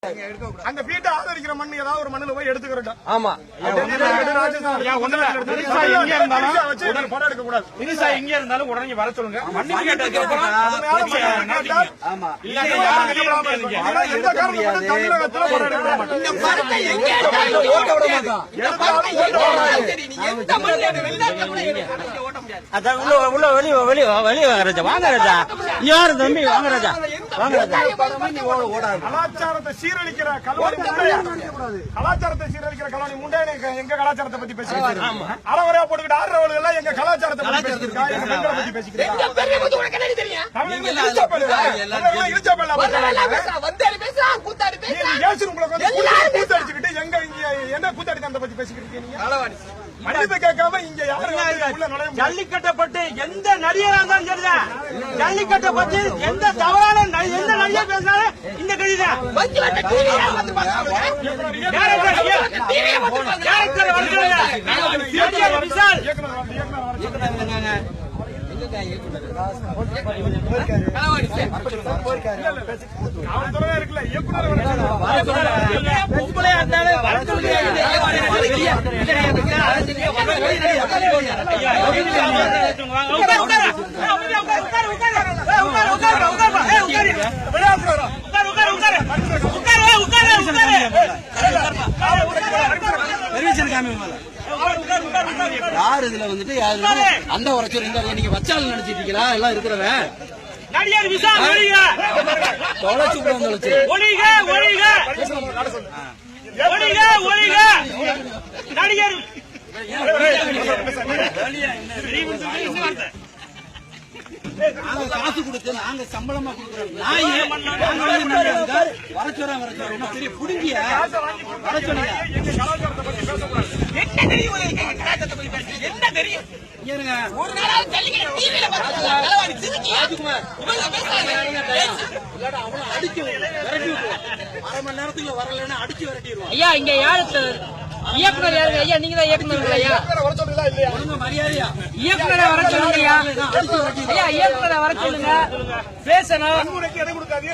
அந்த வீட்டை ஆதரிக்கிற மண் ஏதாவது ஒரு மண்ணில் போய் எடுத்துக்கிறோம். ஆமா, இங்க இருந்தாலும் படம் எடுக்க கூடாது. மினிசா இங்க இருந்தாலும் உடனே வர சொல்லுங்க. தமிழகத்துல படம் எடுக்க மாட்டோம். கலாச்சாரத்தை சீரழிக்கிற கல்வாணி முண்டை எங்க கலாச்சாரத்தை பத்தி பேசுறீங்க? அறவரையா போட்டுக்கிட்டு ஆடுறவங்க எல்லாம் எங்க கலாச்சாரத்தை பத்தி பேசிக்கிறீங்க, எங்க பெண்களை பத்தி பேசிக்கிறீங்க. கூத்தடிச்சுக்கிட்டு எங்க என்ன கூத்தாடி பத்தி பேசிக்கிறீங்க? மன்னிப்பு கேட்காம இங்க யாரும் ஜல்லிக்கட்டப்பட்டு எந்த நடிகரா இருந்தாலும் சரிதான், ஜல்லிக்கட்டை பத்தி எந்த தவறான எந்த நடிகர் பேசினாலும் இந்த கடிதான் யாரு இதுல வந்துட்டு யாரு அந்த உரைச்சூர் நீங்க வச்சாலும் நினைச்சிட்டு இருக்கீங்களா? எல்லாம் இருக்கிறவன் நடிகர் விசால் ஒழிக நடிகர் காசு கொடுத்து நாங்க சம்பளமா கொடுக்குறோம். வர பெரிய புடுங்கிய வர சொன்னீங்க. என்ன தெரியும் என்ன தெரியும்? ஒரு நாள் அடிச்சு விரட்டி அரை மணி நேரத்துக்குள்ள வரலன்னா அடிச்சு விரட்டிடுவோம். ஐயா இங்க யாரு இயக்குனர் யாருங்க? ஐயா நீங்க தான் இயக்குனர் ஐயா. மரியாதையா இயக்குனரை வர சொல்லுங்க ஐயா. இயக்குனரை வர சொல்லுங்க, பேசணும்.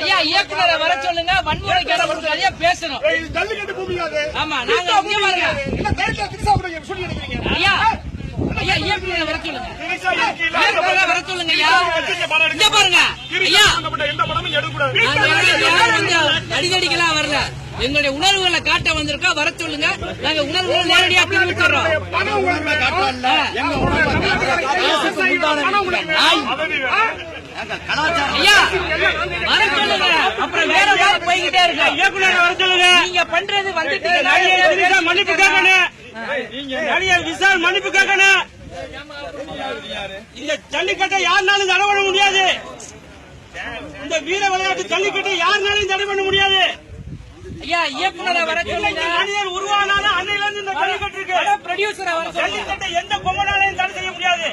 ஐயா இயக்குனரை வர சொல்லுங்க, வன்முறைக்கு இடம் கொடுக்காதீங்க, பேசணும். ஆமா நாங்க இங்க பாருங்க ஐயா. ஐயா இயக்குனரை வர சொல்லுங்க, இயக்குனரை வர சொல்லுங்க ஐயா. இங்க பாருங்க ஐயா, நடிகடிக்கலாம் வரல, எங்களுடைய உணர்வுகளை காட்ட வந்திருக்கா, வர சொல்லுங்க. நாங்க உணர்வுகளை நேரடியா தெரிவிக்கிறோம். ஐயா வர சொல்லுங்க, அப்புறம் வேற ஏதாவது போய்கிட்டே இருக்கு. இயக்குனர் வர சொல்லுங்க. நீங்க பண்றது வந்துட்டு மன்னிப்பு கேட்கணும். நடிகர் விசால் மன்னிப்பு கேட்கணும். இந்த ஜல்லிக்கட்டை யாருனாலும் தடை பண்ண முடியாது. இந்த வீர விளையாட்டு ஜல்லிக்கட்டை யாருனாலும் தடை பண்ண முடியாது. ஐயா இயக்குனரை வர சொல்லுங்க. நடிகர் உருவானாலும் அன்னையில இருந்து இந்த ஜல்லிக்கட்டு இருக்கு. ப்ரொடியூசரை வர சொல்லுங்க. ஜல்லிக்கட்டை எந்த பொம்மனாலையும் தடை செய்ய முடியாது.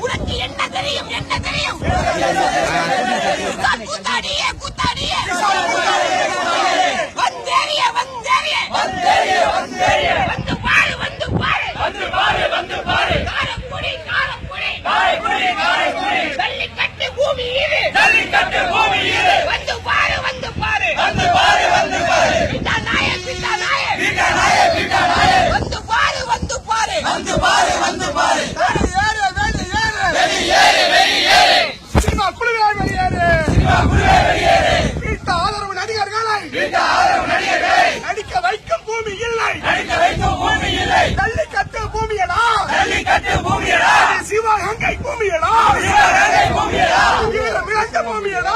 உனக்கு என்ன தெரியும்? என்ன தெரியும்? கூத்தாடியே கூத்தாடியே வந்தேறிய வந்தேறிய வந்து பாரு வந்து பாரு வந்து பாரு வந்து பாரு காரக்குடி காரக்குடி காரக்குடி காரக்குடி ஜல்லிக்கட்டு பூமி இது ஜல்லிக்கட்டு பூமி இது வந்து பாரு வந்து பாரு வந்து பாரு வந்து பாரு பிட்டா நாயே பிட்டா நாயே பிட்டா நாயே பிட்டா நாயே வந்து பாரு வந்து பாரு வந்து பாரு வந்து பாரு நடிக்க வைக்கும் பூமி இல்லை, ஜல்லிக்கட்டு பூமியடா, சிவகங்கை பூமியடா, வீரம் இழந்த பூமியடா,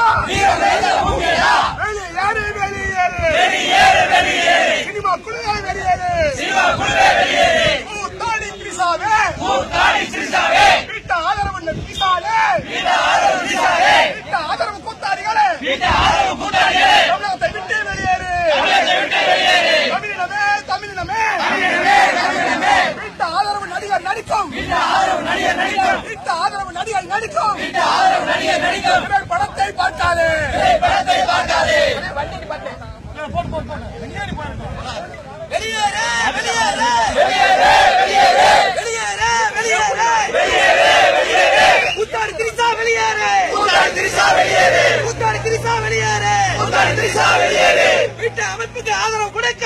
வெளியேறு வெளியேறு, சினிமா குழுவை வெளியேறு. கூத்தாடி கிரிசாவே வீட்டு ஆதரவு கிரிசாலே வீட்டு ஆதரவு கூத்தாடிகளே தமிழகத்தை விட்டு வெளியேறு தமிழினமே வீட்டு ஆதரவு நடிகர் நடிக்கும் வீட்டு ஆதரவு நடிகர் நடிக்கும் படத்தை பார்க்காதே வீட்டு அமைப்புக்கு ஆதரவு கொடுக்க